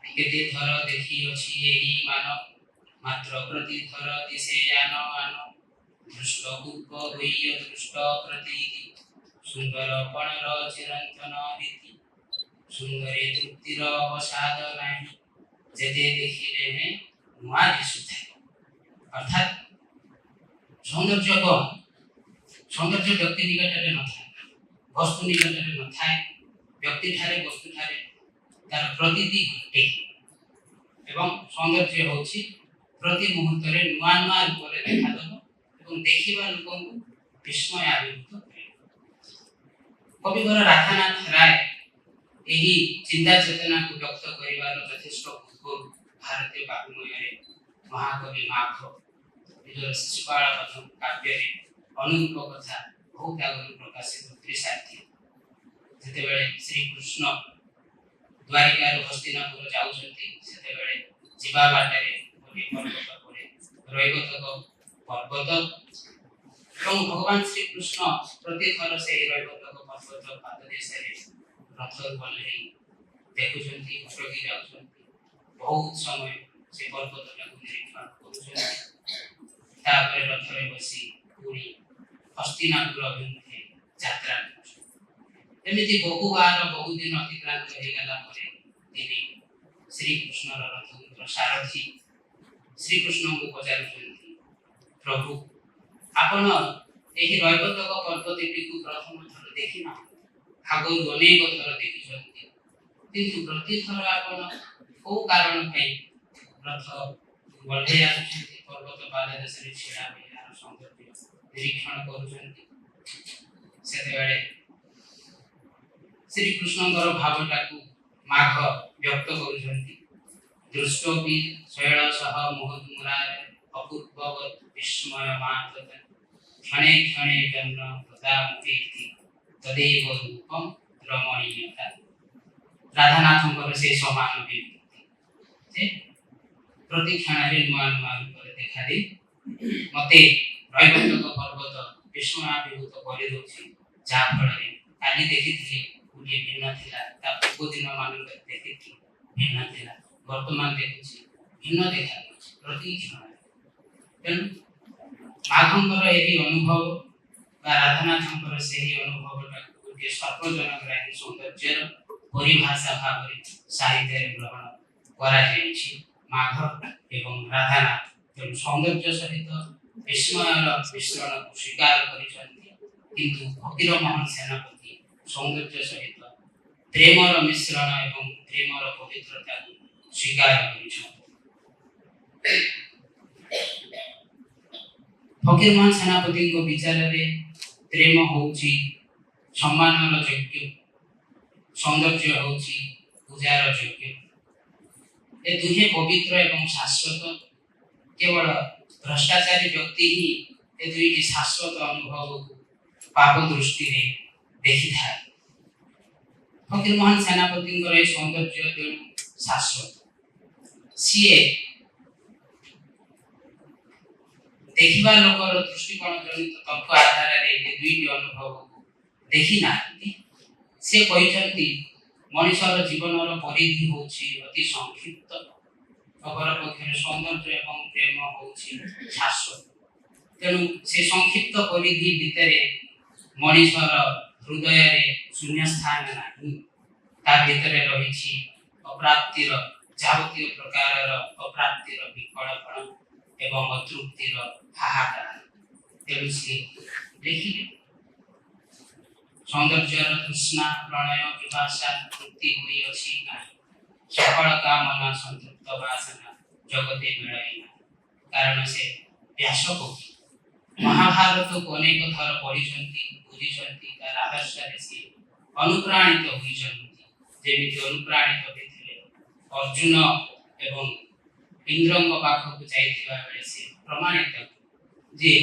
केते थर देखी अछि एही मान मात्र प्रति थर दिसे आन आन दृष्ट पूर्व होई दृष्ट प्रतीति सुंदर पणर चिरंतन रीति सुंदरे तृप्तिर अवसाद नाही जेते देखिले ने नुआ दिसुଥାଏ अर्थात सौंदर्य कौन सौंदर्य व्यक्ति निकटरे न थाए वस्तु निकटरे न थाए व्यक्ति ठारे वस्तु ठारे तार प्रतीति घटे एवं सौंदर्य होछि प्रति मुहूर्त रे नुआ नुआ रूप रे देखा दब एवं देखिबा लोक को विस्मय आविर्भूत करे कविवर राधानाथ राय एही चिंता चेतना को व्यक्त करिवार यथेष्ट पूर्व भारतीय वाङ्मय रे महाकवि माघ निजर शिशुपाल प्रथम काव्य रे अनुरूप कथा बहुत आगु प्रकाशित त्रिसाध्य जेते बेले श्री कृष्ण द्वारिका हस्तिनापुर जाउछंती सेते बेले जीवा बाटरे गोटे पर्वत परे रैवतक पर्वत एवं भगवान श्री कृष्ण प्रति थर से रैवतक पर्वत पाद देशरे रथ बलई देखुछंती अटकी जाउछंती बहुत समय से पर्वत को निरीक्षण करुछंती तापर रथरे बसी पूरी हस्तिनापुर अभिमुखे यात्रा एमिति बहु बार बहु दिन अतिक्रांत हो गला परे दिने श्री कृष्ण रथ सारथी श्री कृष्ण को पचारुछंती प्रभु आपण एही रैवतक पर्वतटी को प्रथम थर देखिना आगु अनेक थर देखिछंती किंतु प्रति थर आपण को कारण पे रथ बलई आछंती पर्वत पाद देशरे छिड़ा होई यार सौंदर्य निरीक्षण करुछंती सेते बेले श्री कृष्णଙ୍କର ଭାବଟାକୁ ମାଘ ବ୍ୟକ୍ତ କରୁଛନ୍ତି ଦୃଷ୍ଟୋପି ଶୈଳ ସହ ମୋହତୁମୁରାରେ ଅପୂର୍ବବତ୍ ବିସ୍ମୟମାନ କ୍ଷଣେ କ୍ଷଣେ ଜନ୍ମ ପ୍ରଦାମତି ତଦେବ ରୂପମ୍ ରମଣୀୟତା ରାଧାନାଥଙ୍କର ସେ ସମାନ ବିଭୂତି ଯେ ପ୍ରତି କ୍ଷଣରେ ନୂଆ ନୂଆ ରୂପରେ ଦେଖାଦେଇ ମତେ ରୈବତକ ପର୍ବତ ବିସ୍ମୟାଭିଭୂତ କରିଦେଉଛି ଯାହା ଫଳରେ କାଲି ଦେଖିଥିଲି गोटे भिन्न थिला ता पूर्व दिन मानक देखि भिन्न थिला वर्तमान देखुछि भिन्न देखा प्रति क्षण तेन माघंकर एही अनुभव बा राधानाथंकर सेही अनुभवटा गोटे सर्वजनक राखी सौंदर्यर परिभाषा भाବରେ साहित्ୟରେ ग्रहण करा जायछि माघ एवं राधानाथ तेन सौंदर्य सहित विस्मयर मिश्रण को स्वीकार करिसंति किंतु फकीरमोहन सेनापति सौंदर्य सहित प्रेमर मिश्रण एवं प्रेमर पवित्रता स्वीकार फकीरमोहन सेनापति को विचार रे प्रेम होउची सम्मानर योग्य सौंदर्य होउची पूजार योग्य ए दुहे पवित्र एवं शाश्वत केवल भ्रष्टाचारी व्यक्ति ही ए दुईटी शाश्वत अनुभव को पाप दृष्टि रे देखि था फकीरमोहन सेनापति सौंदर्य तेणु शाश्वत सीए देखिबा लोकर दृष्टिकोण जनित तत्व आधार रे दुईटी अनुभव को देखि नाथि से कहिसंती मनुष्यर जीवनर परिधि होछि अति संक्षिप्त अपर पक्षरे सौंदर्य एवं प्रेम होछि शाश्वत तेणु से संक्षिप्त परिधि भितरे मनुष्यर हृदय रे शून्य स्थान नाही ता भितरे रहिछि अप्राप्तिर जावतीय प्रकारर अप्राप्तिर विकल्पन एवं अतृप्तिर हाहाकार तेणु से देखिले सौंदर्यर तृष्णा प्रणय विभाषा तृप्ति होई अछि नाही सकल कामना संतृप्त वासना जगते मिलई ना कारण से व्यासक महाभारत को अनेक थर पढ़िसंती बुझिसंती तार आदर्श से अनुप्राणित होइसंती जेमिति अनुप्राणित होइथिले अर्जुन एवं इंद्रंग पाखक जाइथिबा बेले से प्रमाणित जे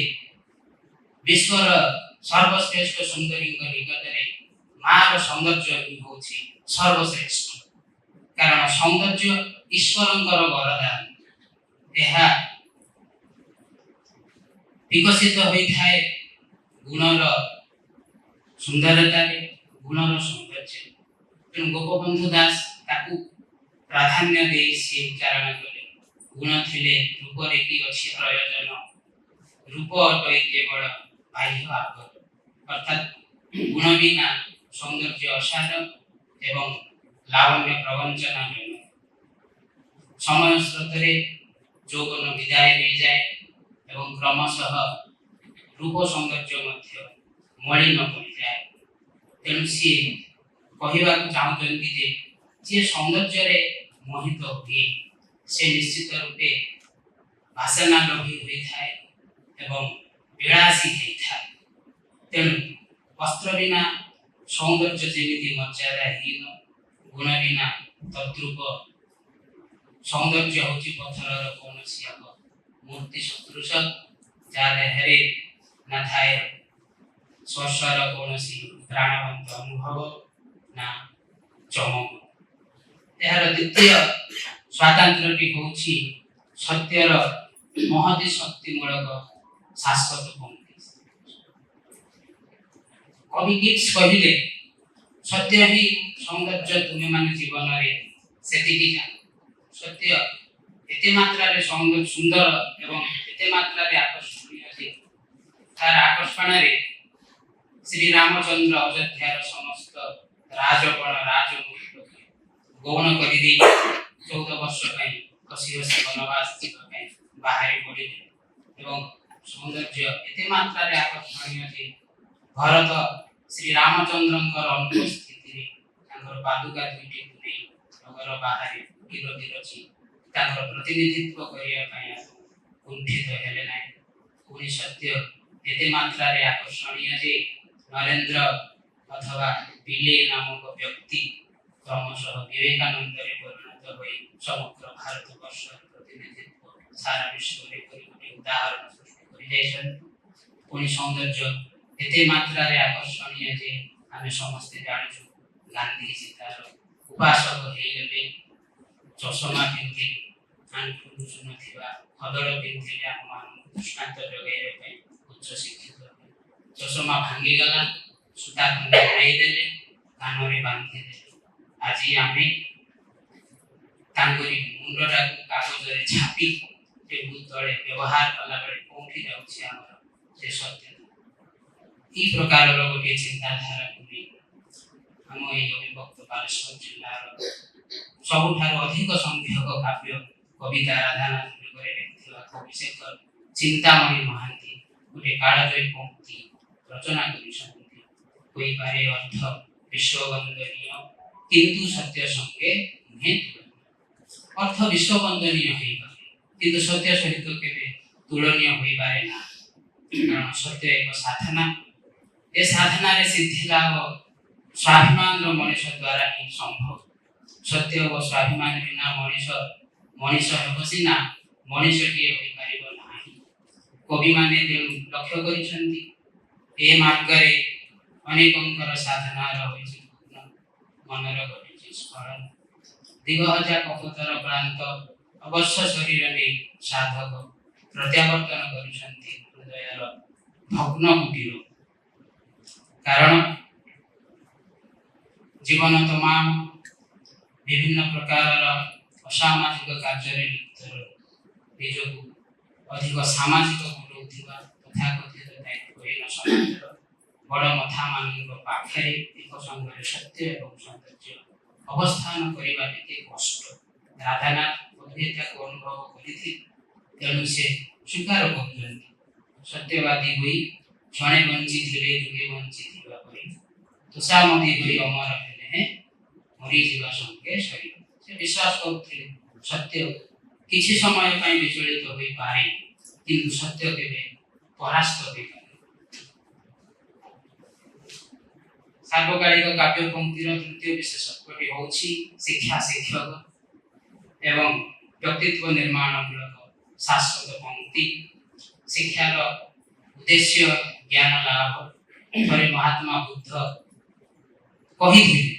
विश्वर सर्वश्रेष्ठ सुंदरी निकटरे मार सौंदर्य होछि सर्वश्रेष्ठ कारण सौंदर्य ईश्वरंकर वरदान एहा विकसित होई थाए गुणर सुंदरता रे गुणर सौंदर्य तेणु गोपबंधु दास ताकू ପ୍ରାଧାନ୍ୟ ଦେଇ ସେ ଉଚ୍ଚାରଣ କଲେ। ଗୁଣ ଥିଲେ ରୂପରେ କି ଅଛି ପ୍ରୟୋଜନ, ରୂପ ଅଟଇ କେବଳ ବାହ୍ୟ ଆବରଣ। ଅର୍ଥାତ୍ ଗୁଣ ବିନା ସୌନ୍ଦର୍ଯ୍ୟ ଅସାର ଏବଂ ଲାବଣ୍ୟ ପ୍ରବଞ୍ଚନା ଜନ। ସମୟ ସ୍ରୋତରେ ଯୌବନ ବିଦାୟ ନେଇଯାଏ ଏବଂ କ୍ରମଶଃ ରୂପ ସୌନ୍ଦର୍ଯ୍ୟ ମଧ୍ୟ ମଳିନ ପଡ଼ିଯାଏ। ତେଣୁ ସିଏ କହିବାକୁ ଚାହୁଁଛନ୍ତି ଯେ ଯିଏ ସୌନ୍ଦର୍ଯ୍ୟରେ ମୋହିତ ହୁଏ ସେ ନିଶ୍ଚିତ ରୂପେ ବାସନା ଲୋଭୀ ହୋଇଥାଏ ଏବଂ ବିଳାସୀ ହେଇଥାଏ। ତେଣୁ ବସ୍ତ୍ର ବିନା ସୌନ୍ଦର୍ଯ୍ୟ ଯେମିତି ମର୍ଯ୍ୟାଦାହୀନ, ଗୁଣ ବିନା ତଦ୍ରୂପ ସୌନ୍ଦର୍ଯ୍ୟ ହେଉଛି ପଥରର କୌଣସି ଏକ ମୂର୍ତ୍ତି ସଦୃଶ, ଯାହା ଦେହରେ ନଥାଏ ସ୍ପର୍ଶର କୌଣସି ପ୍ରାଣବନ୍ତ ଅନୁଭବ ନା ଚମକ। ଏହାର ଦ୍ୱିତୀୟ ସ୍ୱାତନ୍ତ୍ରଟି ହେଉଛି ସତ୍ୟର ମହତି ଶକ୍ତିମୂଳକ ଶାଶ୍ୱତ ପଂକ୍ତି। କବି କିଟ୍ସ କହିଲେ, ସତ୍ୟ ହିଁ ସୌନ୍ଦର୍ଯ୍ୟ ତୁମେମାନେ ଜୀବନରେ ସେତିକି ଜାଣ। ସତ୍ୟ ଏତେ ମାତ୍ରାରେ ସୁନ୍ଦର ଏବଂ ଏତେ ମାତ୍ରାରେ ଆକର୍ଷଣୀୟ ଯେ ତାର ଆକର୍ଷଣରେ ଶ୍ରୀରାମଚନ୍ଦ୍ର ଅଯୋଧ୍ୟାର ସମସ୍ତ ରାଜଗଣ ରାଜମୁକୁଟକୁ ଗୌଣ କରିଦେଇ 14 ବର୍ଷ ପାଇଁ ହସି ହସି ବନବାସ ଯିବା ପାଇଁ ବାହାରି ପଡ଼ିଲେ ଏବଂ ସୌନ୍ଦର୍ଯ୍ୟ ଏତେ ମାତ୍ରାରେ ଆକର୍ଷଣୀୟ ଯେ ଭରତ ଶ୍ରୀରାମଚନ୍ଦ୍ରଙ୍କର ଅନୁପସ୍ଥିତିରେ ତାଙ୍କର ପାଦୁକା ଦୁଇଟିକୁ ନେଇ ନଗର ବାହାରେ କିରୋଧି ରଚି ତାଙ୍କର ପ୍ରତିନିଧିତ୍ୱ କରିବା ପାଇଁ କୁଣ୍ଠିତ ହେଲେ ନାହିଁ। ପୁଣି ସତ୍ୟ ଏତେ ମାତ୍ରାରେ ଆକର୍ଷଣୀୟ ଯେ ନରେନ୍ଦ୍ର ଅଥବା ପିଲେ ନାମକ ବ୍ୟକ୍ତି କ୍ରମଶଃ ବିବେକାନନ୍ଦରେ ପରିଣତ ହୋଇ ସମଗ୍ର ଭାରତବର୍ଷର ପ୍ରତିନିଧିତ୍ୱ ସାରା ବିଶ୍ୱରେ କରି ଗୋଟିଏ ଉଦାହରଣ ସୃଷ୍ଟି କରିଯାଇଛନ୍ତି। ପୁଣି ସୌନ୍ଦର୍ଯ୍ୟ ଏତେ ମାତ୍ରାରେ ଆକର୍ଷଣୀୟ ଯେ ଆମେ ସମସ୍ତେ ଜାଣିଛୁ ଗାନ୍ଧୀଜୀ ତାର ଉପାସକ ହେଇଗଲେ। ଚଷମା ପିନ୍ଧି ଆଣ୍ଠୁ ଲୁଚୁନଥିବା, ଖଦଡ଼ ପିନ୍ଧିଲେ ଆମମାନଙ୍କୁ ଦୃଷ୍ଟାନ୍ତ ଯୋଗାଇବା ପାଇଁ ଉଚ୍ଚ ଶିକ୍ଷିତ। ଚଷମା ଭାଙ୍ଗିଗଲା, ସୂତା ଖଣ୍ଡେ ଉଡ଼େଇଦେଲେ, କାନରେ ବାନ୍ଧିଦେଲେ। ଆଜି ଆମେ ତାଙ୍କରି ମୁଣ୍ଡଟାକୁ କାଗଜରେ ଛାପି ଟେବୁଲ ତଳେ ବ୍ୟବହାର କଲାବେଳେ କୋଉଠି ଯାଉଛି ଆମର ସେ ସତ୍ୟତା। এই ପ୍ରକାରର ଗୋଟିଏ ଚିନ୍ତାଧାରାକୁ ନେଇ ଆମ ଏହି ଅବିଭକ୍ତ ବାଲେଶ୍ୱର ଜିଲ୍ଲାର ସବୁଠାରୁ ଅଧିକ ସଂଖ୍ୟକ କାବ୍ୟ କବିତା ରାଧାନାଥ ଯୁଗରେ ଲେଖିଥିବା କବିଶେଖର ଚିନ୍ତାମଣି ମହାନ୍ତି ଗୋଟିଏ କାଳଜୟୀ ପଂକ୍ତି ରଚନା କରିଛନ୍ତି। ହୋଇପାରେ ଅର୍ଥ ବିଶ୍ୱବନ୍ଦନୀୟ କିନ୍ତୁ ସତ୍ୟ ସଙ୍ଗେ ନୁହେଁ ତୁଳନୀୟ। ଅର୍ଥ ବିଶ୍ୱବନ୍ଦନୀୟ ହେଇପାରେ କିନ୍ତୁ ସତ୍ୟ ସହିତ କେବେ ତୁଳନୀୟ ହୋଇପାରେ ନା। କାରଣ ସତ୍ୟ ଏକ ସାଧନା। ଏ ସାଧନାରେ ସିଦ୍ଧି ଲାଭ ସ୍ୱାଭିମାନର ମଣିଷ ଦ୍ୱାରା ହିଁ ସମ୍ଭବ। ସତ୍ୟ ଓ ସ୍ୱାଭିମାନ ବିନା ମଣିଷ ହେବ ସିନା, ମଣିଷଟିଏ ହୋଇପାରିବ ନାହିଁ। କବିମାନେ ତେଣୁ ଲକ୍ଷ୍ୟ କରିଛନ୍ତି ଏ ମାର୍ଗରେ ଅନେକଙ୍କର ସାଧନାର ହୋଇଛି ମନର ଘଟିଛି ସ୍ମରଣ। ଦିଗହଜା କପୋତର କ୍ଳାନ୍ତ ଅବଶ୍ୟ ଶରୀର ନେଇ ସାଧକ ପ୍ରତ୍ୟାବର୍ତ୍ତନ କରିଛନ୍ତି ହୃଦୟର ଭଗ୍ନ କୁଟୀର। କାରଣ ଜୀବନ ତମାମ ବିଭିନ୍ନ ପ୍ରକାରର ଅସାମାଜିକ କାର୍ଯ୍ୟରେ ଲିପ୍ତ ରହି ନିଜକୁ ଅଧିକ ସାମାଜିକ ବୁଲଉଥିବା ତଥାକଥିତ ଦାୟିତ୍ୱହୀନ ସମାଜର ବଡ଼ ମଥାମାନଙ୍କ ପାଖରେ ଏକ ସଙ୍ଗରେ ସତ୍ୟ ଏବଂ ସୌନ୍ଦର୍ଯ୍ୟ ଅବସ୍ଥାନ କରିବା ଟିକେ କଷ୍ଟ। ରାଧାନାଥ ବୋଧହୁଏ ତାକୁ ଅନୁଭବ କରିଥିଲେ, ତେଣୁ ସେ ସ୍ୱୀକାର କରୁଛନ୍ତି। ସତ୍ୟବାଦୀ ହୋଇ କ୍ଷଣେ ବଞ୍ଚିଥିଲେ ଯୁଗେ ବଞ୍ଚିଥିବା ପରି, ତୁଷାମତି ହୋଇ ଅମର ହେଲେ ମରିଯିବା ସଙ୍ଗେ ସରିବ। ସେ ବିଶ୍ୱାସ କରୁଥିଲେ ସତ୍ୟ କିଛି ସମୟ ପାଇଁ ବିଚଳିତ ହୋଇପାରେ କିନ୍ତୁ ସତ୍ୟ କେବେ ପରାସ୍ତ ହୋଇପାରେ। ସାର୍ବକାଳିକ କାବ୍ୟ ପଂକ୍ତିର ତୃତୀୟ ବିଶେଷତ୍ୱଟି ହେଉଛି ଶିକ୍ଷା ଶିକ୍ଷକ ଏବଂ ବ୍ୟକ୍ତିତ୍ୱ ନିର୍ମାଣମୂଳକ ଶାଶ୍ୱତ ପଂକ୍ତି। ଶିକ୍ଷାର ଉଦ୍ଦେଶ୍ୟ ଜ୍ଞାନ ଲାଭ। ଥରେ ମହାତ୍ମା ବୁଦ୍ଧ କହିଥିଲେ,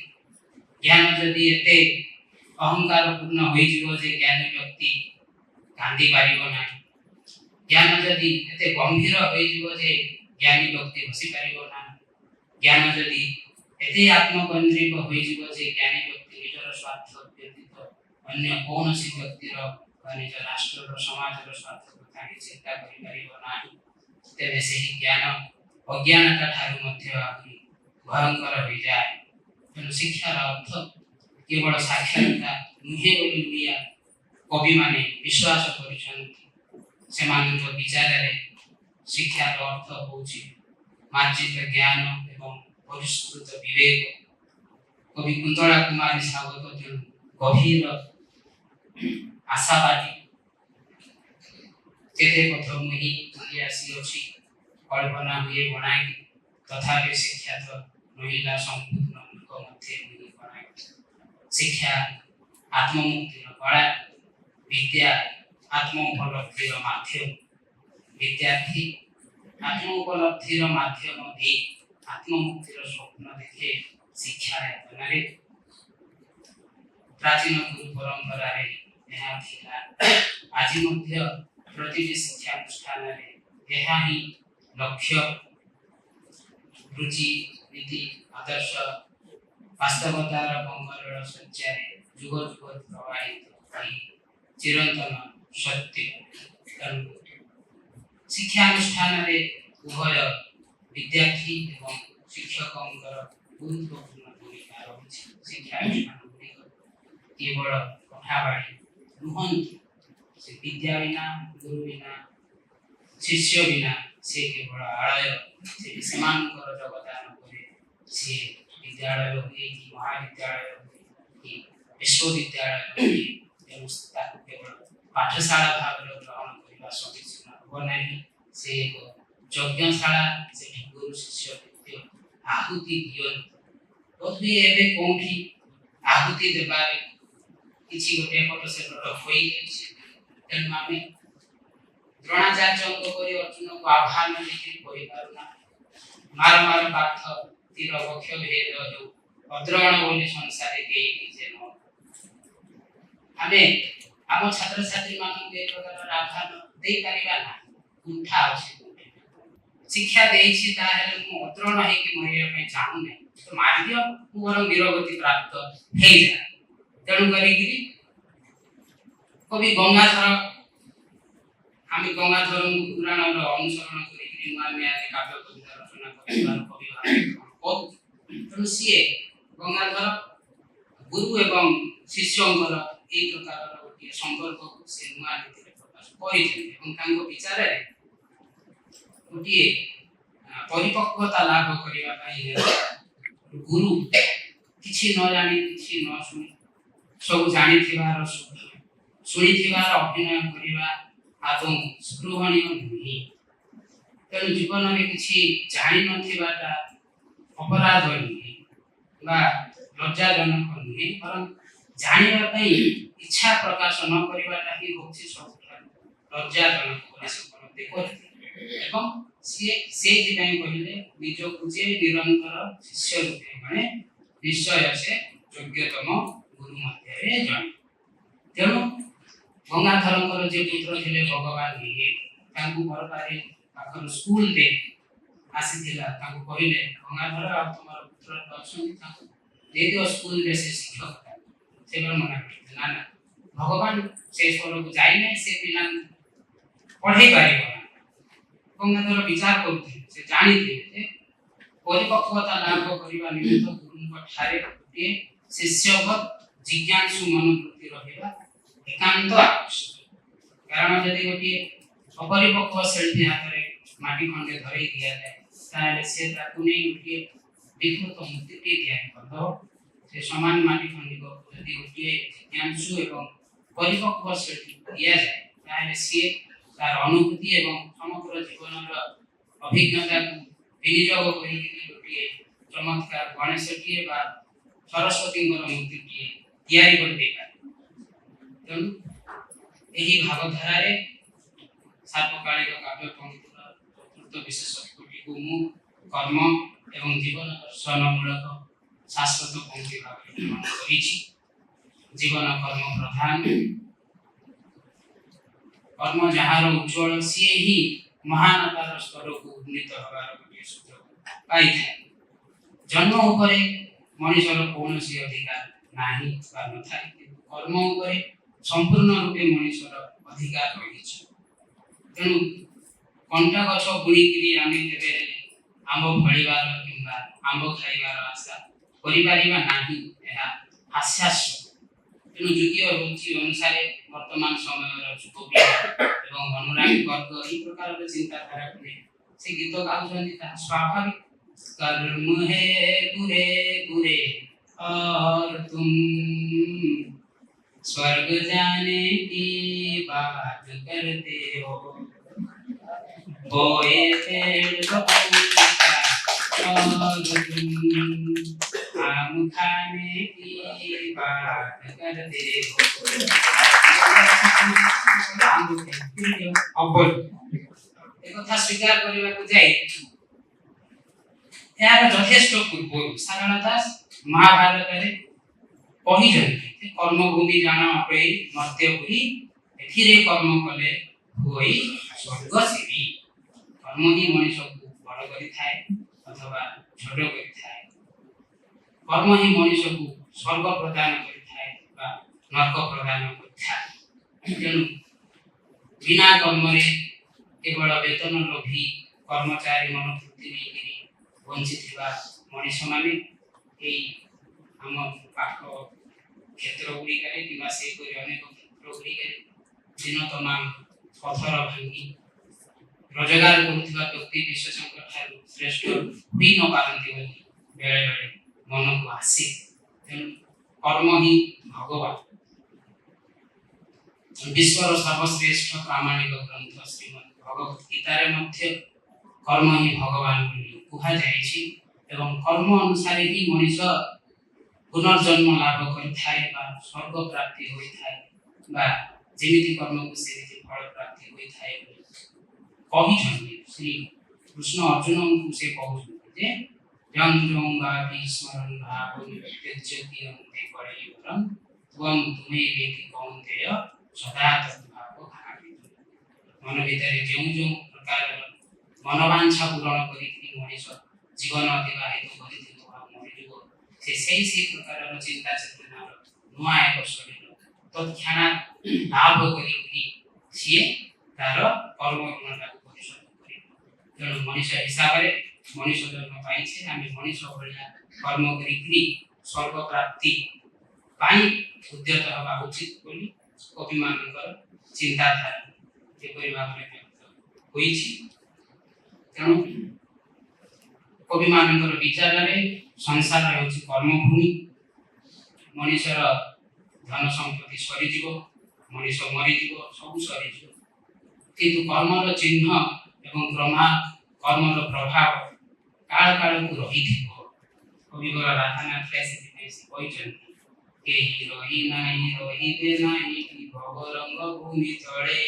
ଜ୍ଞାନ ଯଦି ଏତେ ଅହଙ୍କାର ପୂର୍ଣ୍ଣ ହୋଇଯିବ ଯେ ଜ୍ଞାନୀ ବ୍ୟକ୍ତି କାନ୍ଦି ପାରିବ ନାହିଁ, ଜ୍ଞାନ ଯଦି ଏତେ ଗମ୍ଭୀର ହୋଇଯିବ ଯେ ଜ୍ଞାନୀ ବ୍ୟକ୍ତି ହସି ପାରିବ ନାହିଁ, ଜ୍ଞାନ ଯଦି ଏତେ ଆତ୍ମକେନ୍ଦ୍ରିକ ହୋଇଯିବ ଯେ ଜ୍ଞାନୀ ବ୍ୟକ୍ତି ନିଜର ସ୍ୱାର୍ଥ ବ୍ୟତୀତ अन्य कौनसी व्यक्तिर वा निज राष्ट्र र समाजर स्वार्थ कथा चिंता करिपारिब नाही तेबे ସେହି ज्ञान अज्ञानता ठारू मध्य आहुरी भयंकर हो जाए। तेणु शिक्षार अर्थ केवल साक्षरता नुहे बोली ओडिया कवि माने विश्वास करिसंती। सेमानक विचार रे शिक्षार अर्थ होउछि मार्जित ज्ञान एवं परिष्कृत विवेक। कवि कुंतला कुमारी सावत जन गभीर आशावादी केते पथ मुही आसी अछि कल्पना हुए बनाई तथापि शिक्षा तो महिला संपूर्ण मूर्ख मध्य मुही बनाई। शिक्षा आत्ममुक्तिर कला विद्या आत्मोपलब्धिर माध्यम। विद्यार्थी आत्मोपलब्धिर माध्यम दे आत्ममुक्तिर स्वप्न देखे शिक्षा यातनारे। प्राचीन गुरु परंपरा रे यह थिला आज मध्य प्रतिटी शिक्षा अनुष्ठान रे यह ही लक्ष्य रुचि नीति आदर्श वास्तवतार बंगलर सच्चारे जुग जुग प्रवाहित चिरंतन सत्य। शिक्षा अनुष्ठान रे उभय विद्यार्थी एवं शिक्षकंकर गुरुत्वपूर्ण भूमिका रही। शिक्षा अनुष्ठान केवल कथाबाड़ी नुहंती से विद्या बिना गुरु बिना शिष्य बिना से केवल आलय से सेमानकर जगदान करे। से विद्यालय हो कि महाविद्यालय हो कि विश्वविद्यालय हो केवल पाठशाला भाव ग्रहण करने समीचीन हम नहीं। से एक यज्ञशाला से गुरु शिष्य आहुति दियंती बोधे एबे कोठी आहुति देबारे किछि गोटे पट से पट होई जाइछि। तेणु आमे द्रोणाचार्यଙ୍କ परि अर्जुन को आह्वान देखि कहि पारुना मार मार पार्थ तीर वक्ष भेद हो अद्रोण बोली संसारे केही जे न। आमे आम छात्र छात्री मानक ए प्रकार आह्वान दे परिबा ना उठा अछि। शिक्षा देछि ताहेले मु अद्रोण हे कि मरिया पे चाहू नै तो मार दियो मोर निरगति प्राप्त हे जाय। तेणु करी कवि गंगाधर आमी गंगाधर पुराण अनुसरण करी नुआ न्याय काव्य कविता रचना करिबार कवि भाव। तेणु सीए गंगाधर गुरु एवं शिष्यंकर ए प्रकार गोटे संपर्क से नुआ नीति प्रकाश करिसेंती एवं तांको विचार रे गोटे परिपक्वता लाभ करिबा पई गुरु किछि न जानि किछि न सुनि सब जानि थिबार शुणी थिबार अभिनय करिबा आदौ स्पृहणीय नुहे। तेणु जीवन में किछि जानि न थिबाटा अपराध नुहे बा लज्जाजनक नुहे बरं जानिबा पई इच्छा प्रकाश न करिबाटा ही होछि सबठारु लज्जाजनक बोली समझते करते। एवं से जिबाई कहिले निज कुजे निरंतर शिष्य रूपे माने निश्चय से योग्यतम गुरु मध्य जन। तेणु गंगाधरंकर जे पुत्र थिले भगवान निहे तांकु परपारे पाखर स्कूल दे आसीथिला तांकु कहिले गंगाधर आ तुमर पुत्र अछन तांकु दे दियो स्कूल दे से शिक्षक से मना करते ना ना भगवान से स्वर को जाई नै से पिला पढ़े पारिबो ना। गंगाधर विचार करते से जानि थे जे परिपक्वता लाभ करिबा निमित्त गुरुଙ୍କ ठारे गोटे शिष्यवत जिज्ञासु मनोवृत्ति रहिबा एकांत आवश्यक। कारण यदि गोटे अपरिपक्व शिल्पी हाथ में माटी खंडे धरई दिया जाए ताले से ताकु नै गोटे विकृत मुक्ति दिया करदो। से समान माटी खंडे को यदि गोटे जिज्ञासु एवं परिपक्व शिल्पी दिया जाए ताले से तार अनुभूति एवं समग्र जीवनर अभिज्ञता को विनियोग करी गोटे चमत्कार गणेशटी बा सरस्वती मूर्ति तैयारी करते। तेणु यही भावधारा रे सार्वकालिक काव्य पंक्तिर चतुर्थ विशेष कोटि को मु कर्म एवं जीवन दर्शनमूलक शाश्वत पंक्ति भाव निर्माण करिछि। जीवन कर्म प्रधान कर्म जहार उज्ज्वल सी ही महानतार स्तर को उन्नीत हबार गोटे सुযোগ पाई थाए। जन्म उपरे मनुष्यर कौन अधिकार नाही बा न थाए कर्म उपरे संपूर्ण रूपे मनुष्यर अधिकार रही। तेणु कंटा गछ बुणिकी आम केवे आंब फलिबार किंबा आंब खाइबार आशा करिपारिबा नाही, एहा हास्यास्पद। तेणु जुगीय रुचि अनुसार वर्तमान समय युवपीढ़ी एवं अनुरागी वर्ग यही प्रकार चिंताधारा को से गीत गाँव स्वाभाविक। कर्म है बुरे बुरे और तुम स्वर्ग जाने की बात करते हो, बोए पेड़ बबूल और तुम आम खाने की बात करते हो। एकथा स्वीकार करने को जाए यार यथेष्ट पूर्व सारण दास महाभारत रे कही कर्मभूमि जान अपे मर्त्य हुई एथिरे कर्म कले होई स्वर्ग सेवी। कर्म ही मनुष्य को बड़ करि थाए अथवा छोट करि थाए। कर्म ही मनुष्य को स्वर्ग प्रदान करि थाए बा नरक प्रदान करि थाए। तेणु बिना कर्म रे केवल वेतन लोभी कर्मचारी मनोवृत्ति नहीं वंचित मनीष माने आम पाख क्षेत्र गुड़िकरे कि अनेक क्षेत्र गुड़िकरे दिन तमाम पथर भांगी रोजगार करुवा व्यक्ति विशेषज्ञ श्रेष्ठ हुई न पारती बेले बेले मन को आसे। तेणु कर्म ही भगवान। विश्वर सर्वश्रेष्ठ प्रामाणिक ग्रंथ श्रीमद् भगवत गीतार मध्य कर्म ही भगवान कहा जाइछि एवं कर्म अनुसार ही मनुष्य पुनर्जन्म लाभ करिथाय बा स्वर्ग प्राप्ति होइथाय बा जेमिति कर्म को सेमिति फल प्राप्ति होइथाय कहि श्री कृष्ण अर्जुन को से कहउछन्ति जे जं जं बापि स्मरण भाव त्यज्यति अन्ते परयुरं त्वं तुमे वेति कौन्तेय सदा तद्भाव भावि। मन भितर जो प्रकार मनोवांछा पूरण करी मनुष्य जीवन अतिबाहित कर से प्रकार चिंता चेतना नुआ एक शरीर तत्क्षणात लाभ करी सी तार कर्म ऋणटा परिशोध कर। तेणु मनुष्य हिसाब से मनुष्य जन्म पाई आम मनुष्य भाया कर्म करी स्वर्ग प्राप्ति उद्यत हवा उचित बोली कवि मानकर चिंताधारा एपरी भाव में व्यक्त होइछि। तेणु कवि मानकर विचार में संसार होछि कर्मभूमि। मनुष्यर धन संपत्ति सरीज मनुष्य मरीज सब सरीज किंतु कर्मर चिन्ह एवं कर्मर प्रभाव काल काल को रही कविवर राधानाथ रही नहीं भवरंग भूमि तले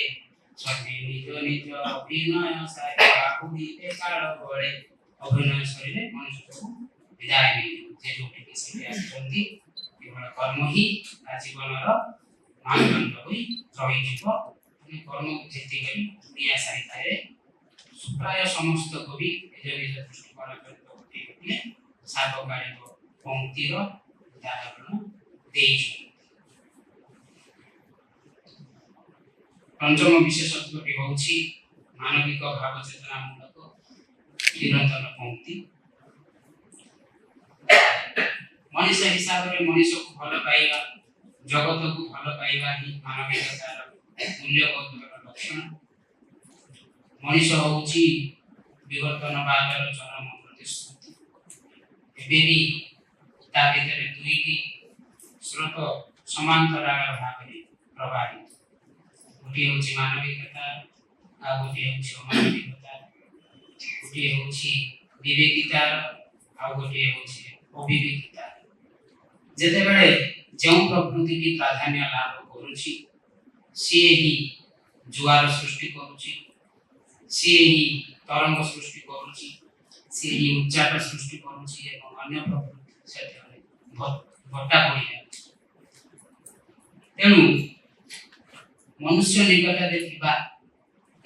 सभी निज निज अभिनय सारे बाहुदीपे काल बड़े अभिनय शरीर मनुष्य को विदाय नहीं जो केवल कर्म ही जीवन मानदंड रही कर्म को जीति क्रिया साहित्य प्राय समस्त कवि निज दृष्टिकोण सार्वकालिक पंक्तिर उदाहरण पंचम विशेषत्वटी होछि मानविक भाव चेतना मूलक निरंतर पंक्ति। मनुष्य हिसाब से मनुष्य को भल पाइबा जगत को भल पाइबा ही मानविकतार मूल्यबोधर लक्षण। मनुष्य होछि विवर्तनवादर चरम प्रतिश्रुति। एबे भी ता भितर दुईटी स्रोत समांतराल भाव में प्रवाहित गोटे होछि मानविकता आ गोटे होछि अमानविकता गोटे होछि विवेकिता आ गोटे होछि अविवेकिता। जेते बेले जो प्रकृति की प्राधान्य लाभ करूछि से ही जुआर सृष्टि करूछि से ही तरंग सृष्टि करूछि से ही उच्चाट सृष्टि करूछि एवं अन्य प्रकृति से भट्टा पड़ी जाउछि। तेणु मनुष्य निकटरे थिबा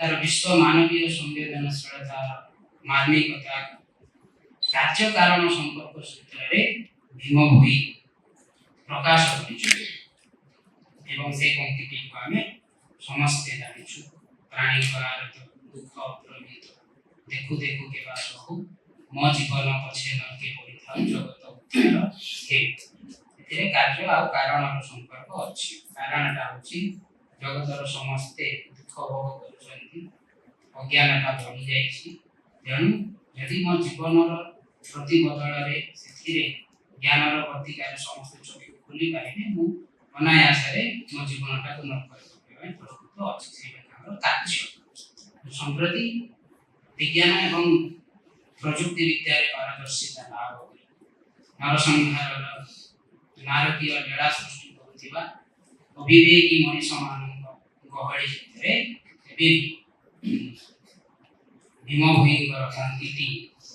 तार विश्व मानवीय संवेदनशीलता मार्मिकता कार्य कारण संपर्क सूत्र रे भीम भई प्रकाश करिछि। ଏବଂ ସେ ପଂକ୍ତିଟିକୁ ଆମେ ସମସ୍ତେ ଜାଣିଛୁ। ପ୍ରାଣୀଙ୍କର ଦୁଃଖ ପ୍ରଭୃତ ଦେଖୁ ଦେଖୁ କେବା ସବୁ ମୋ ଜୀବନ ପଛେ ନକେ ପଡ଼ିଥାଉ ଜଗତ ଉଦ୍ଧାର ହେଉ। ଏଥିରେ କାର୍ଯ୍ୟ ଆଉ କାରଣର ସମ୍ପର୍କ ଅଛି। କାରଣଟା ହେଉଛି ଜଗତର ସମସ୍ତେ ଦୁଃଖ ଭୋଗ କରୁଛନ୍ତି, ଅଜ୍ଞାନଟା ବଢ଼ିଯାଇଛି। ତେଣୁ ଯଦି ମୋ ଜୀବନର ପ୍ରତିବଦଳରେ ସେଥିରେ ଜ୍ଞାନର ପ୍ରତିକାରେ ସମସ୍ତେ ଚକ୍ଷୁ ଖୋଲି ପାରିବେ, ମୁଁ ଅନାୟାସରେ ମୋ ଜୀବନଟାକୁ ନର୍କ କରିବା ପାଇଁ ପ୍ରସ୍ତୁତ ଅଛି। ସେଇଟା ଆମର କାର୍ଯ୍ୟ। ସମ୍ପ୍ରତି ବିଜ୍ଞାନ ଏବଂ ପ୍ରଯୁକ୍ତି ବିଦ୍ୟାରେ ପାରଦର୍ଶିତା ଲାଭ କରି ନରସଂହାରର ନାରକୀୟ ଲୀଳା ସୃଷ୍ଟି କରୁଥିବା ଅବିବେକୀ ମଣିଷମାନଙ୍କ ଗହଳି ଭିତରେ ଏବେ ଭୀମ ଭୋଇଙ୍କର ପଂକ୍ତିଟି